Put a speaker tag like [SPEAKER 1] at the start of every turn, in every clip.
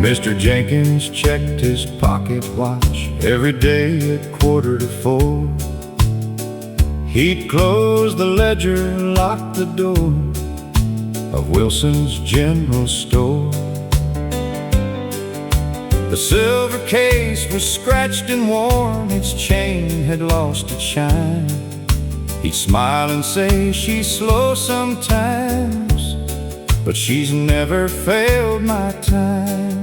[SPEAKER 1] Mr. Jenkins checked his pocket watch every day at 3:45. He'd close the ledger, lock the door of Wilson's General Store. The silver case was scratched and worn, its chain had lost its shine. He'd smile and say, she's slow sometimes, but she's never failed my time.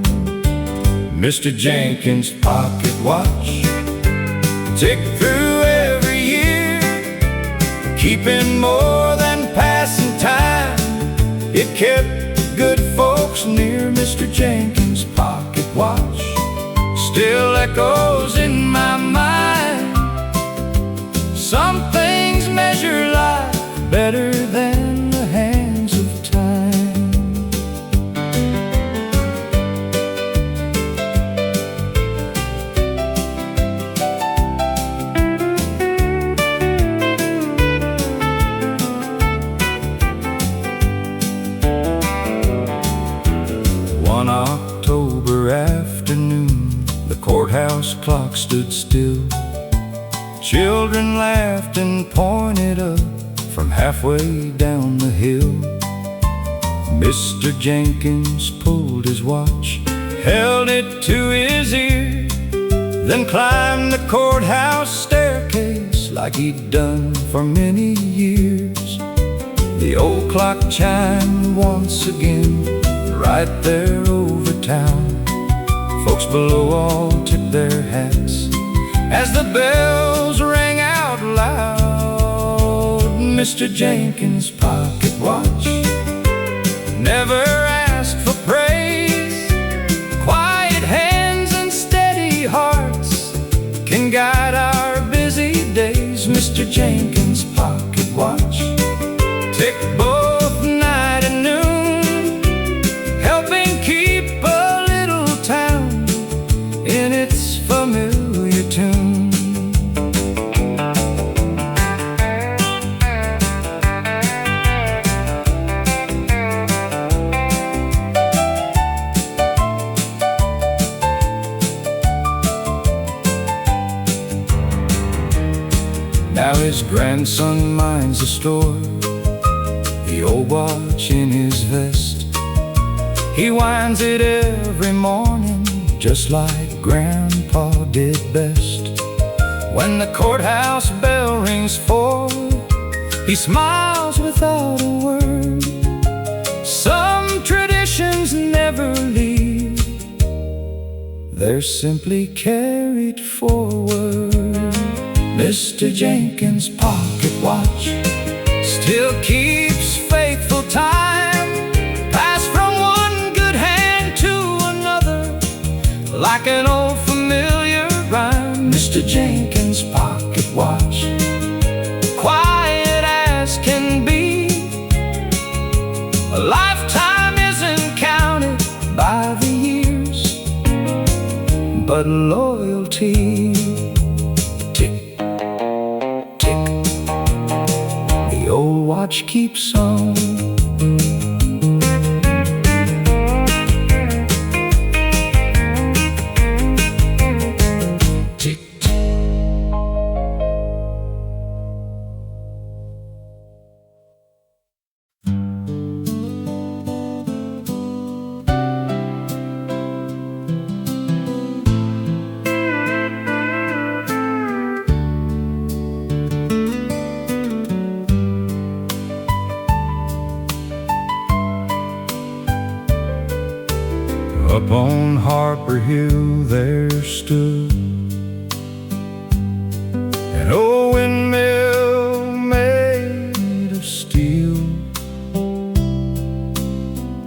[SPEAKER 1] Mr. Jenkins' pocket watch ticked through every year, keeping more than passing time. It kept good folks near. Mr. Jenkins' pocket watch still echoes in my mind. Some things measure life better than the hands of time. One October afternoon, the courthouse clock stood still. Children laughed and pointed up from halfway down the hill. Mr. Jenkins pulled his watch, held it to his ear, then climbed the courthouse staircase like he'd done for many years. The old clock chimed once again, right there over town. Folks below all tipped their hats as the bells rang out loud. Mr. Jenkins' pocket watch never asked for praise. Quiet hands and steady hearts can guide our busy days. Mr. Jenkins' pocket watch ticked both night and noon, helping keep a little town in its familiar tune. Now his grandson minds the store, the old watch in his vest. He winds it every morning, just like Grandpa did best. When the courthouse bell rings 4, he smiles without a word. Some traditions never leave, they're simply carried forward. Mr. Jenkins' pocket watch still keeps faithful time, passed from one good hand to another like an old familiar rhyme. Mr. Jenkins' pocket watch, quiet as can be. A lifetime isn't counted by the years, but loyalty. Watch keeps on. Tick. Up on Harper Hill there stood an old windmill made of steel,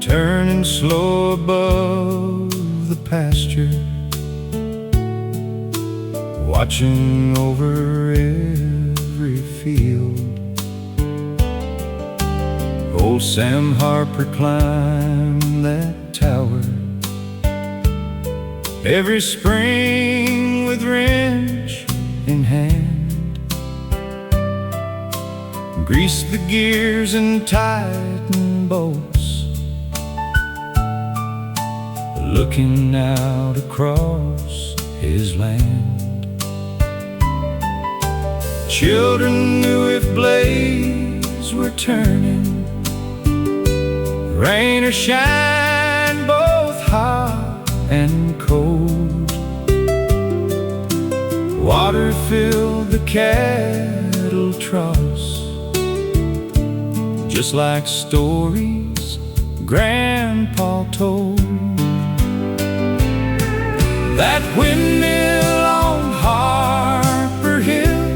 [SPEAKER 1] turning slow above the pasture, watching over every field. Old Sam Harper climbed that tower every spring with wrench in hand, greased the gears and tightened bolts, looking out across his land. Children knew if blades were turning, rain or shine, both hot and cold, water filled the cattle troughs, just like stories Grandpa told. That windmill on Harper Hill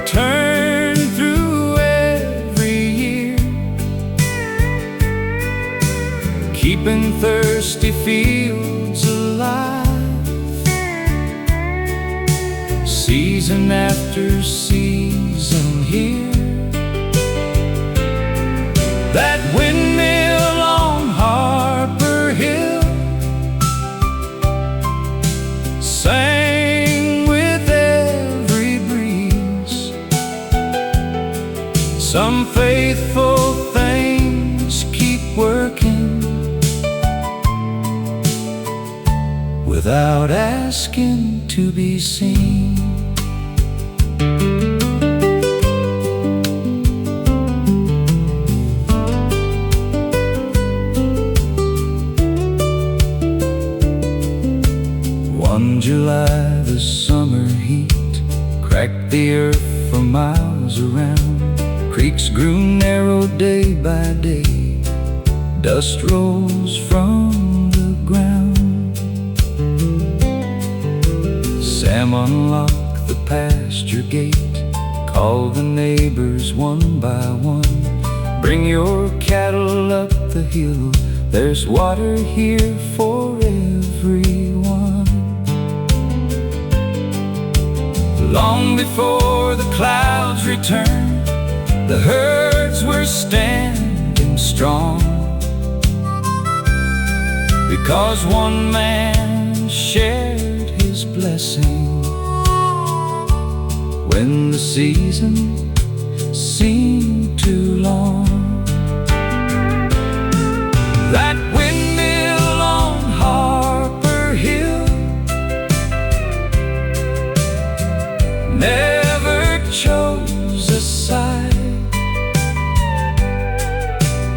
[SPEAKER 1] turned through every year, keeping thirsty fields alive, season after season here. That windmill on Harper Hill sang with every breeze. Some faithful things keep working without asking to be seen. One July, the summer heat cracked the earth for miles around. Creeks grew narrow day by day, dust rose from the ground. Sam unlocked the pasture gate, called the neighbors one by one. Bring your cattle up the hill, there's water here for everyone. Long before the clouds returned, the herds were standing strong, because one man shared his blessing when the season seemed too long. That windmill on Harper Hill never chose a side.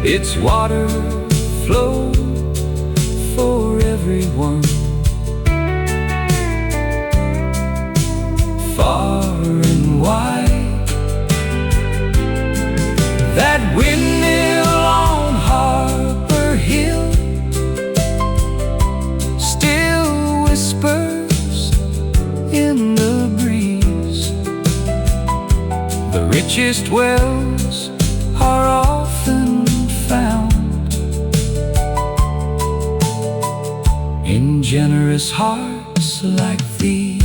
[SPEAKER 1] Its water flowed for everyone, far and wide. That windmill on Harper Hill still whispers in the breeze. The richest wells are often found in generous hearts like these.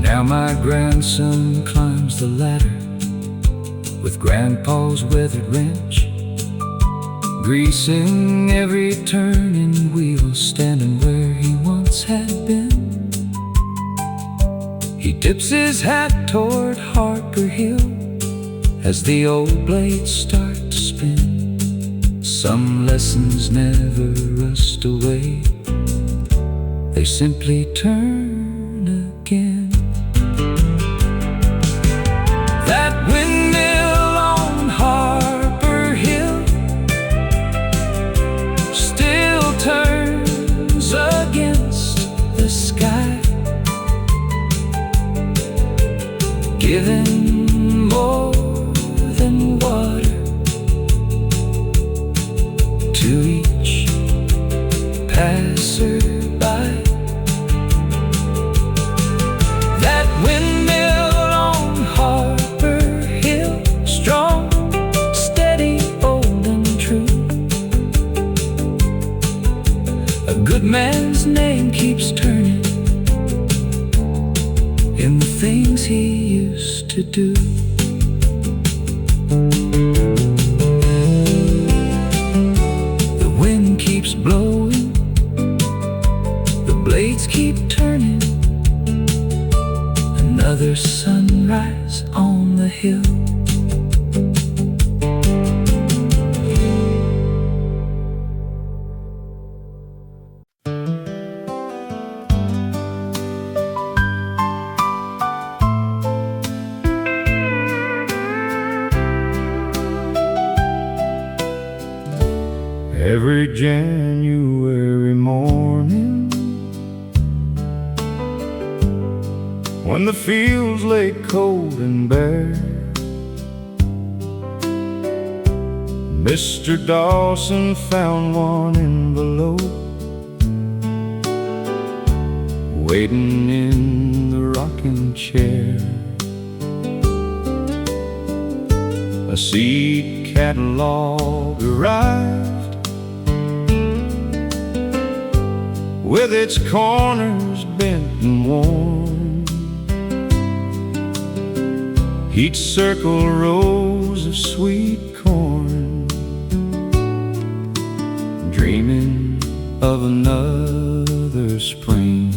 [SPEAKER 1] Now my grandson climbs the ladder with Grandpa's weathered wrench, greasing every turning wheel, standing where he once had been. He tips his hat toward Harper Hill as the old blades start to spin. Some lessons never rust away, they simply turn again. That windmill on Harper Hill still turns against the sky, giving more than water to each passerby. That windmill on Harper Hill, strong, steady, old and true. A good man's name keeps turning in the things he used to do. every January morning, when the fields lay cold and bare, Mr. Dawson found one envelope waiting in the rocking chair. A seed catalog arrived with its corners bent and worn. He'd circle rows of sweet corn, dreaming of another spring.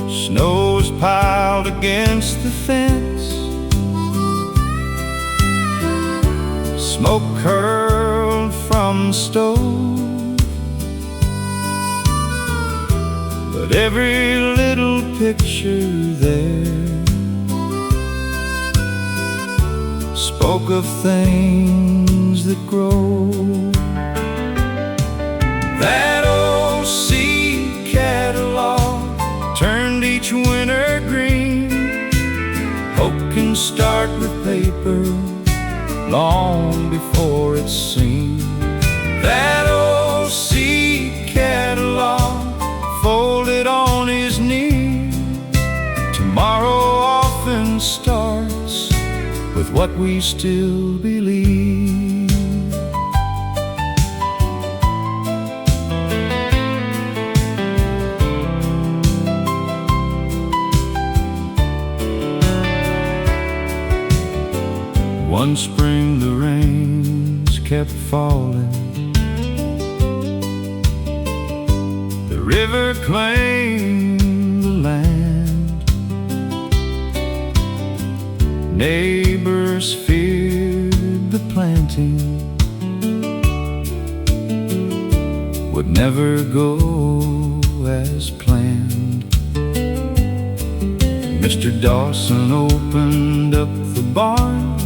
[SPEAKER 1] Snow's piled against the fence, smoke curled from the stove, but every little picture there spoke of things that grow. That old seed catalog turned each winter green. Hope can start with paper long before it's seen. That old seed catalog folded on his knee. Tomorrow often starts with what we still believe. One spring the rains kept falling, the river claimed the land. Neighbors feared the planting would never go as planned. Mr. Dawson opened up the barn,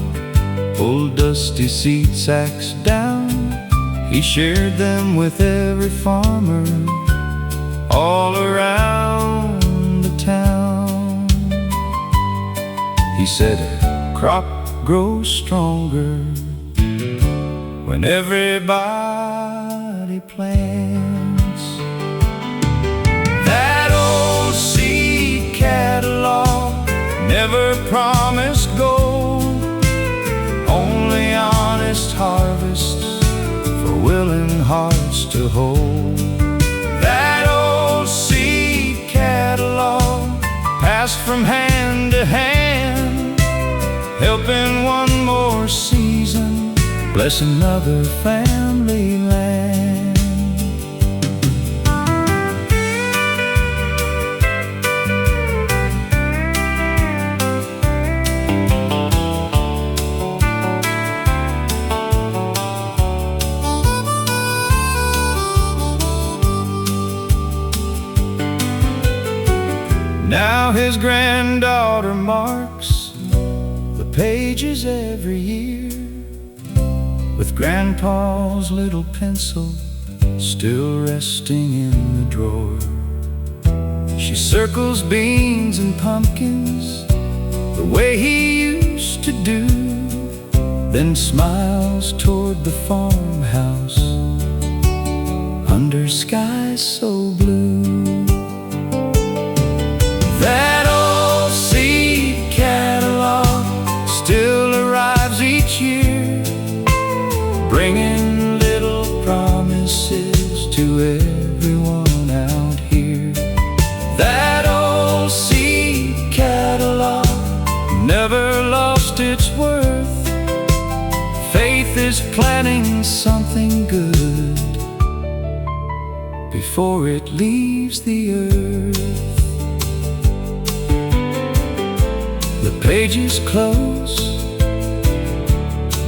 [SPEAKER 1] pulled dusty seed sacks down. He shared them with every farmer all around the town. He said a crop grows stronger when everybody plants. That old seed catalog never promised gold, only honest harvests for willing hearts to hold. That old seed catalog passed from hand to hand, helping one more season bless another family land. Now his granddaughter marks the pages every year with Grandpa's little pencil still resting in the drawer. She circles beans and pumpkins the way he used to do, then smiles toward the farmhouse under skies so blue. That old seed catalog still arrives each year, bringing little promises to everyone out here. That old seed catalog never lost its worth. Faith is planting something good before it leaves the earth. The pages close,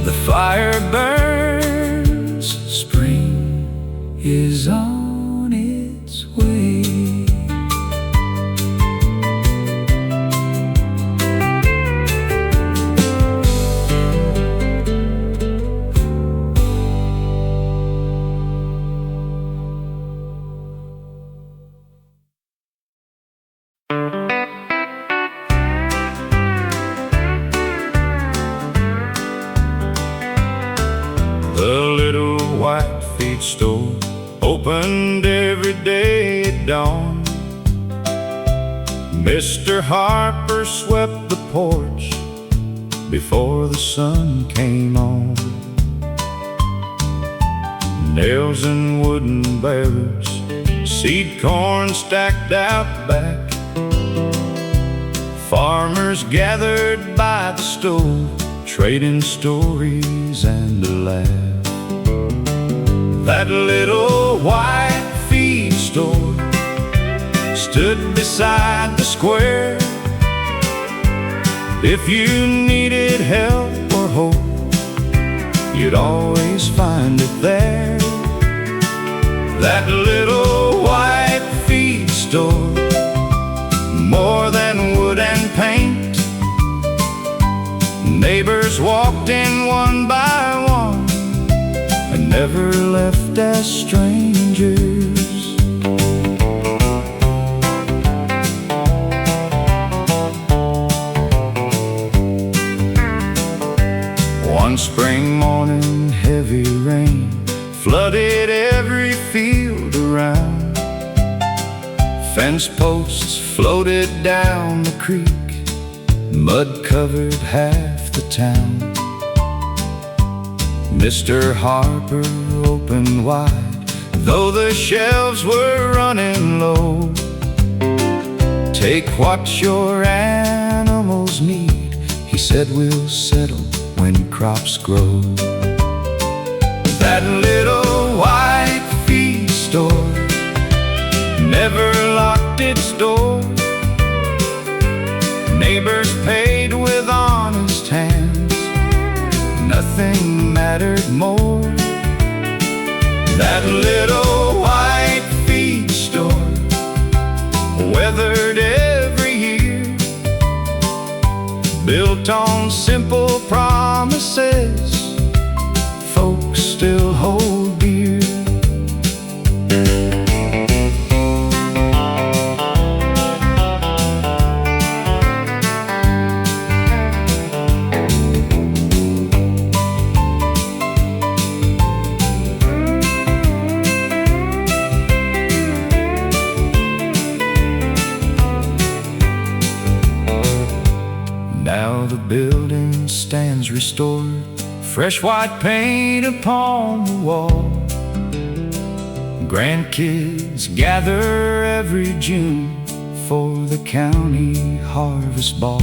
[SPEAKER 1] the fire burns, spring is on its way. The little white feed store opened every day at dawn. Mr. Harper swept the porch before the sun came on. Nails and wooden barrels, seed corn stacked out back. Farmers gathered by the stove, trading stories and a laugh. That little white feed store stood beside the square. If you needed help or hope, you'd always find it there. That little white feed store, more than wood and paint. Neighbors walked in one by one and never left as strangers. One spring morning, heavy rain flooded every field around. Fence posts floated down the creek, mud covered half the town. Mr. Harper opened wide, though the shelves were running low. Take what your animals need, he said, we'll settle when crops grow. That little white feed store never locked its doors. Neighbors paid with honest hands, nothing mattered more. That little white feed store weathered every year, built on simple promises, folks still hold dear. Now the building stands restored, fresh white paint upon the wall. Grandkids gather every June for the county harvest ball.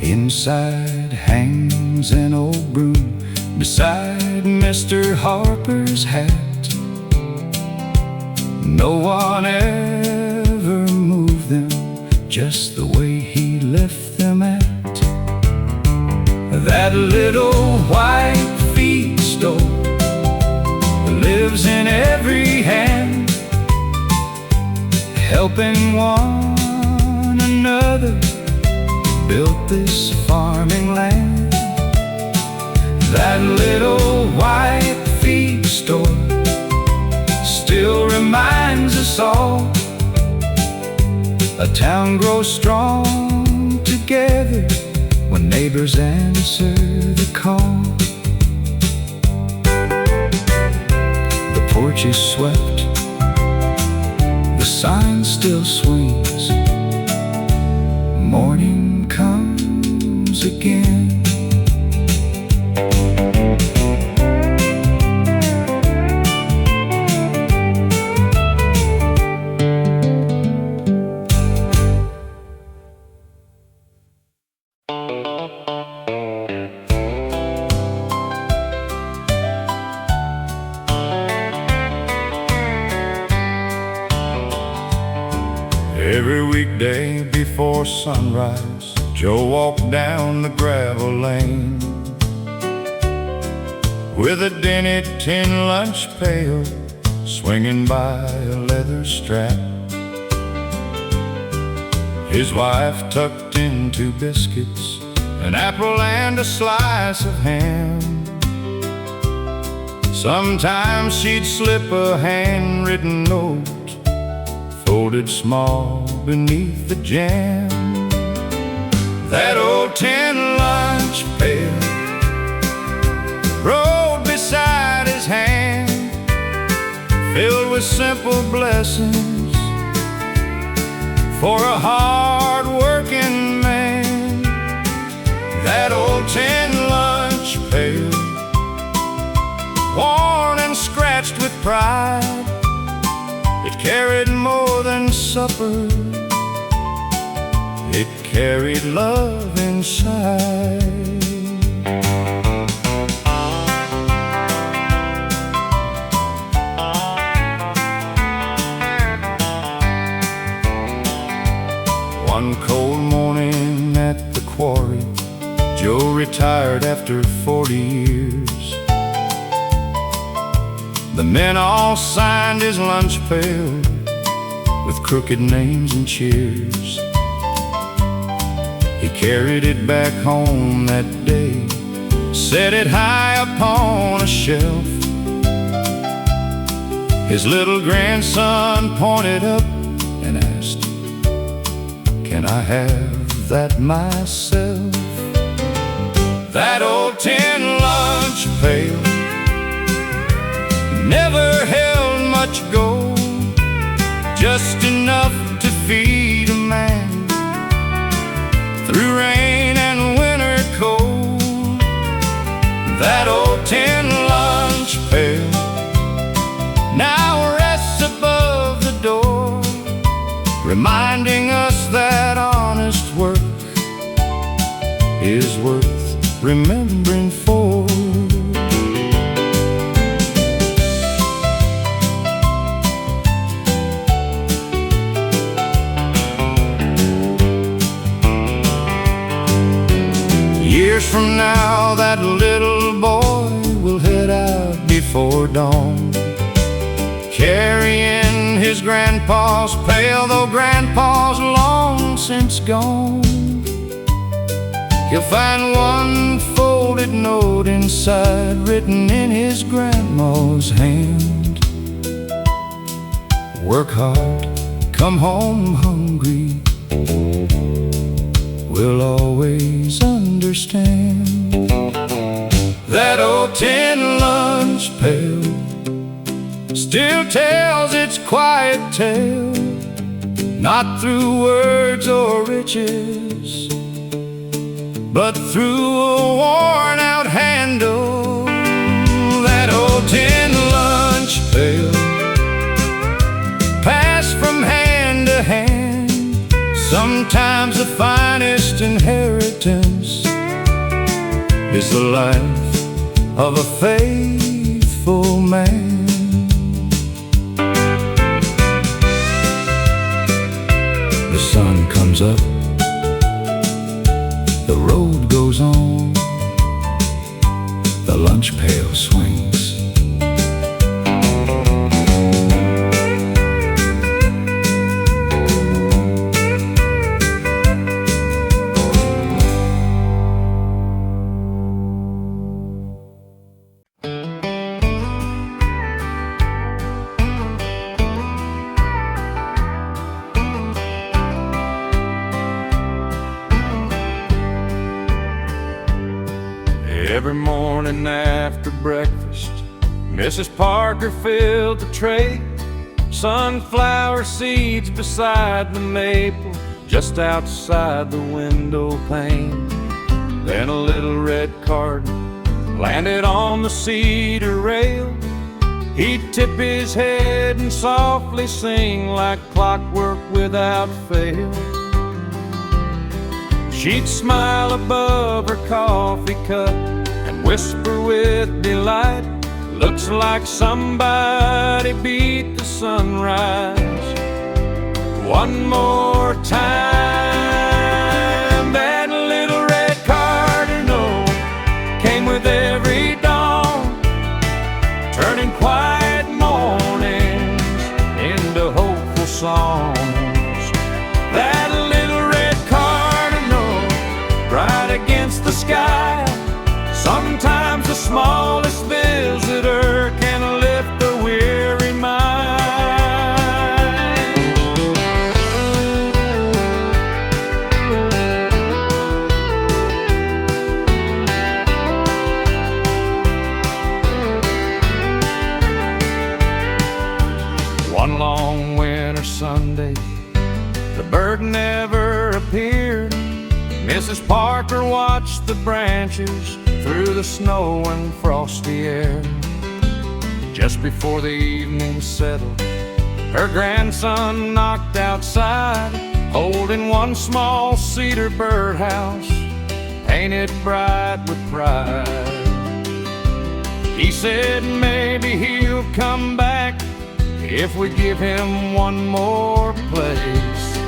[SPEAKER 1] Inside hangs an old broom beside Mr. Harper's hat. No one ever moved them just the way he left them at. That little white feed store lives in every hand, helping one another build this farming land. That little white feed store still reminds us all, a town grows strong together when neighbors answer the call. The porch is swept, the sign still swings. Morning comes again. Every weekday before sunrise, Joe walked down the gravel lane with a dented tin lunch pail swinging by a leather strap. His wife tucked in 2 biscuits, an apple and a slice of ham. Sometimes she'd slip a handwritten note folded small beneath the jam. That old tin lunch pail simple blessings for a hard-working man. That old tin lunch pail, worn and scratched with pride, it carried more than supper, it carried love inside. One cold morning at the quarry, Joe retired after 40 years. The men all signed his lunch pail with crooked names and cheers. He carried it back home that day, set it high upon a shelf. His little grandson pointed up and asked, "Can I have that myself?" That old tin lunch pail never held much gold, just enough to feed a man through rain and winter cold. That old tin lunch pail now rests above the door, reminding us that honest work is worth remembering for. Years from now, that little boy will head out before dawn, carrying his grandpa's pail, though grandpa's long since gone. He'll find one folded note inside, written in his grandma's hand: "Work hard, come home hungry, we'll always understand." That old tin lunch pail still tells its quiet tale, not through words or riches, but through a worn-out handle. That old tin lunch pail, passed from hand to hand, sometimes the finest inheritance is the life of a faithful man. The sun comes up, the road goes on, the lunch pail swings.
[SPEAKER 2] Every morning after breakfast, Mrs. Parker filled the tray, sunflower seeds beside the maple, just outside the window pane. Then a little red cardinal landed on the cedar rail. He'd tip his head and softly sing like clockwork without fail. She'd smile above her coffee cup and whisper with delight, "Looks like somebody beat the sunrise one more time." That little red cardinal came with every dawn, turning quiet mornings into hopeful songs. That little red cardinal, right against the sky, sometimes the smallest visitor can lift a weary mind. Parker watched the branches through the snow and frosty air. Just before the evening settled, her grandson knocked outside, holding one small cedar birdhouse, painted bright with pride. He said maybe he'll come back if we give him one more place.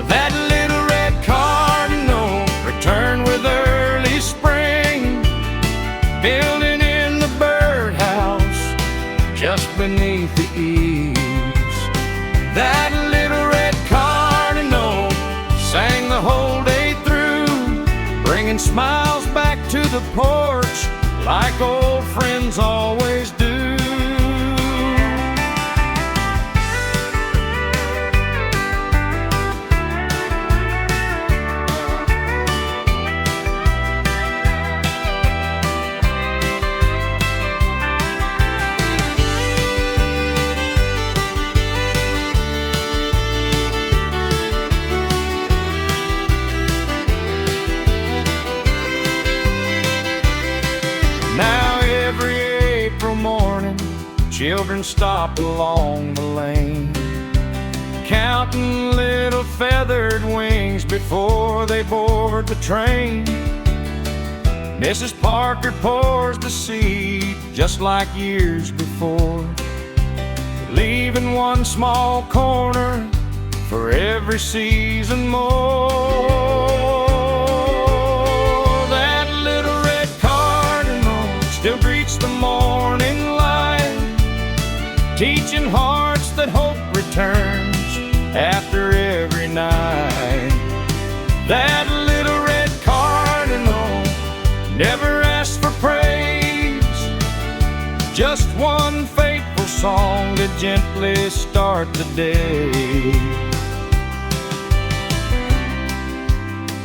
[SPEAKER 2] That little red cardinal returned with early spring, building in the birdhouse just beneath the eaves. That little red cardinal sang the whole day through, bringing smiles back to the porch like old friends always do. Children stopped along the lane, counting little feathered wings before they board the train. Mrs. Parker pours the seed just like years before, leaving one small corner for every season more. That little red cardinal still greets the morning light, teaching hearts that hope returns after every night. That little red cardinal never asked for praise, just one faithful song to gently start the day.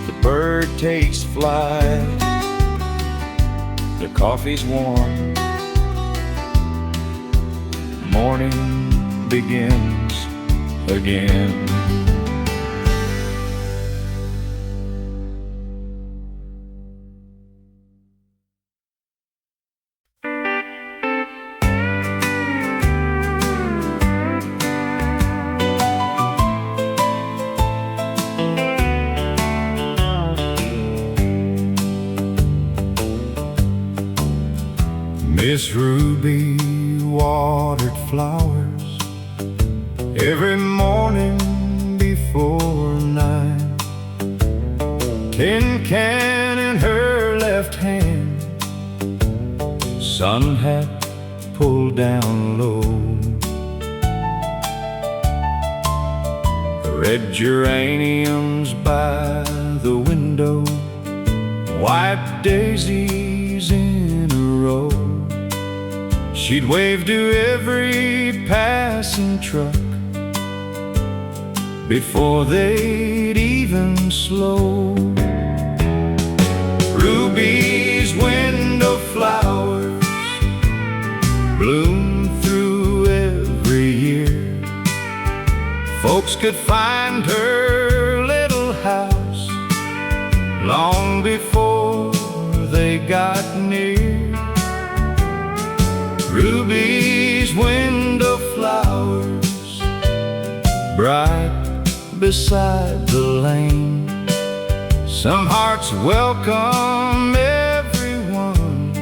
[SPEAKER 2] The bird takes flight, the coffee's warm, morning begins again. Miss Ruby watered flowers every morning before 9. Tin can in her left hand, sun hat pulled down low. Red geraniums by the window, white daisies in a row. She'd wave to every passing truck before they'd even slow. Ruby's window flowers bloom through every year. Folks could find her little house long before they got near. Ruby's window flowers, bright beside the lane. Some hearts welcome everyone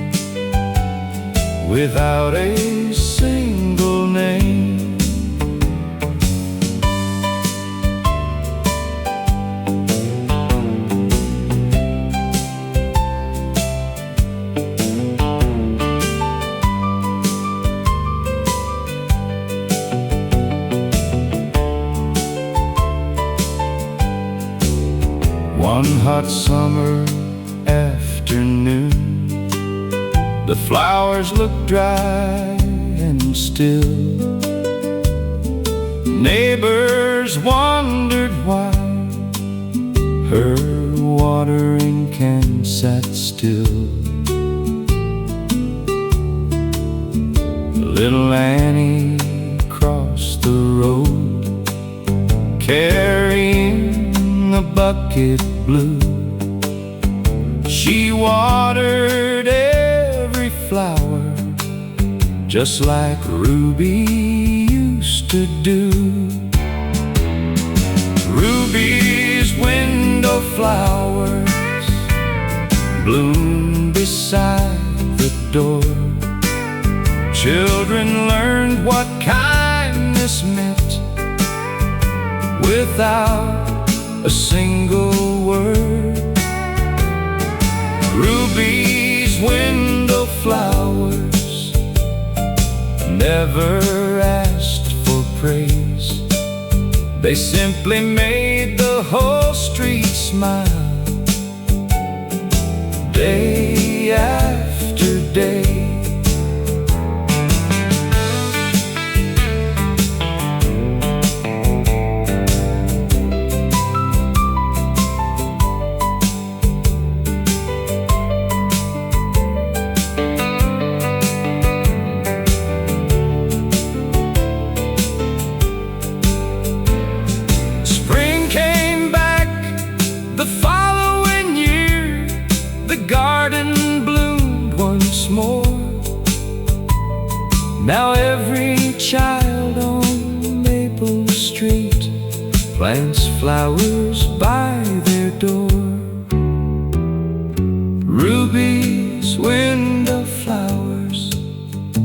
[SPEAKER 2] without a single name. One hot summer afternoon, the flowers looked dry and still. Neighbors wondered why her watering can sat still. Little Annie crossed the road, carrying a bucket blue.
[SPEAKER 1] She watered every flower just like Ruby used to do. Ruby's window flowers bloom beside the door. Children learned what kindness meant without a single word. Ruby's window flowers never asked for praise. They simply made the whole street smile day after day. Now every child on Maple Street plants flowers by their door. Ruby's window flowers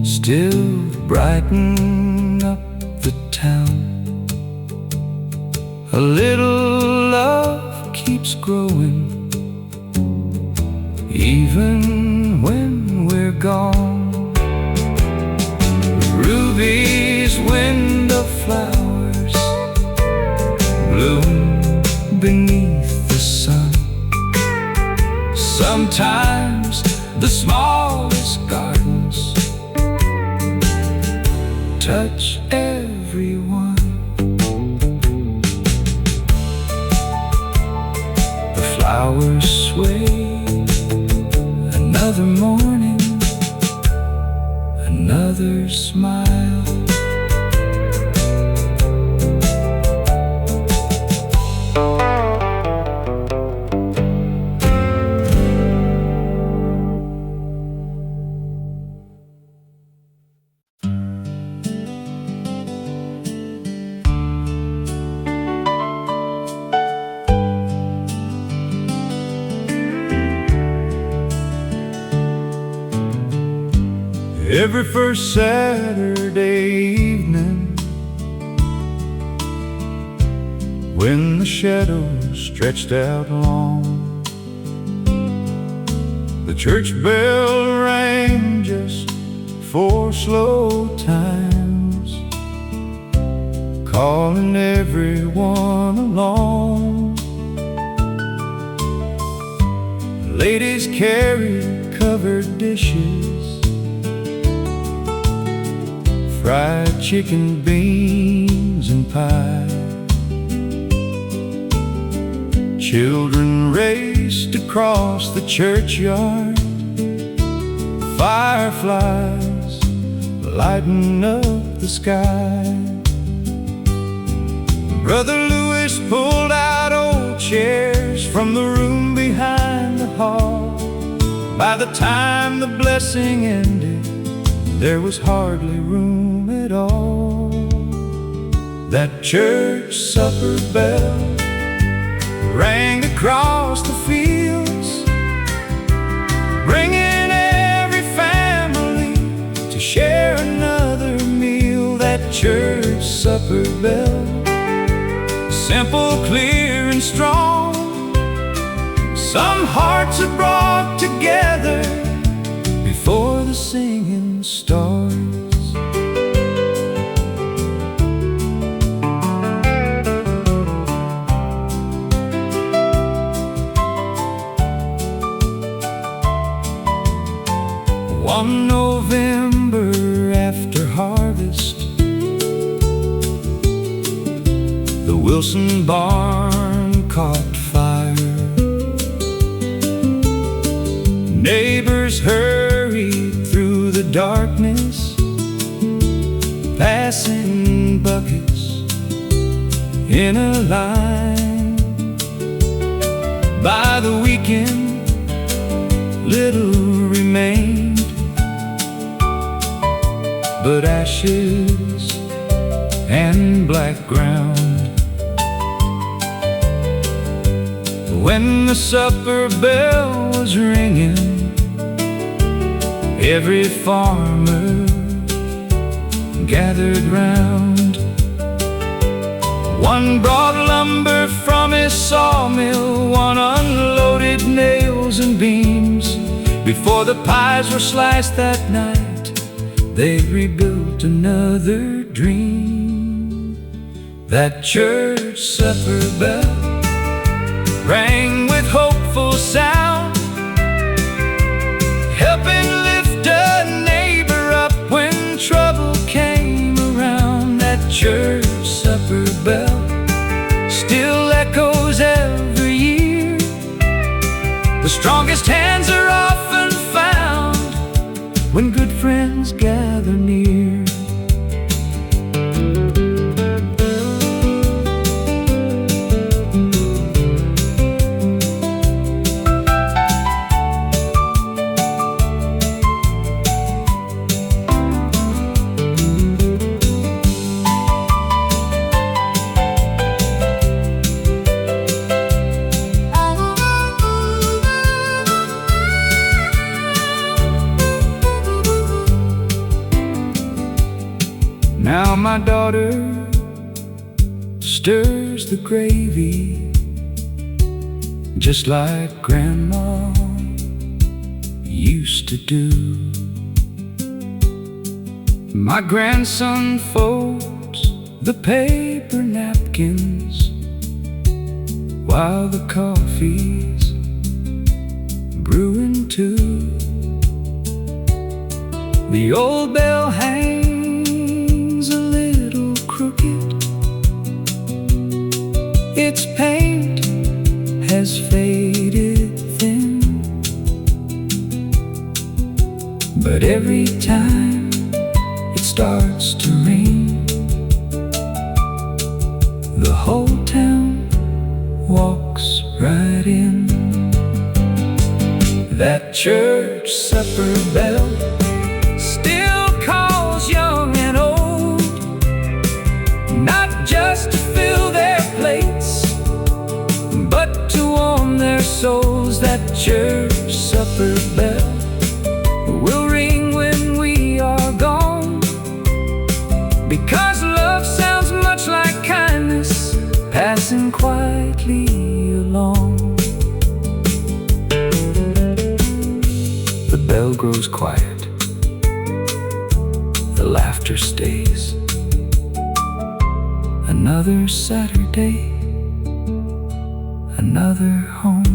[SPEAKER 1] still brighten up the town. A little love keeps growing even when we're gone. Ruby's window flowers bloom beneath the sun. Sometimes the smallest gardens touch everyone. The flowers sway another morning, another smile. Every first Saturday evening, when the shadows stretched out long, the church bell rang just 4 slow times, calling everyone along. Ladies carried covered dishes, fried chicken, beans, and pie. Children raced across the churchyard, fireflies lighting up the sky. Brother Louis pulled out old chairs from the room behind the hall. By the time the blessing ended, there was hardly room at all. That church supper bell rang across the fields, bringing every family to share another meal. That church supper bell, simple, clear, and strong, some hearts are brought together before the singing starts. One November after harvest, the Wilson barn caught fire. Neighbors hurried through the darkness, passing buckets in a line. By the weekend, little remained but ashes and black ground. When the supper bell was ringing, every farmer gathered round. One brought lumber from his sawmill, one unloaded nails and beams. Before the pies were sliced that night, they rebuilt another dream. That church supper bell rang with hopeful sound, helping lift a neighbor up when trouble came around. That church supper bell still echoes every year. The strongest hands are often found when good friends gather near. Now my daughter stirs the gravy just like Grandma used to do. My grandson folds the paper napkins while the coffee's brewing too. The old bell hangs a little crooked, its paint has faded thin, but every time it starts to rain, the whole town walks right in. That church supper bell still calls young and old, not just to fill their plates, but to warm their souls. That church supper bell will ring when we are gone, because love sounds much like kindness passing quietly along. The bell grows quiet, the laughter stays. Another Saturday, another home.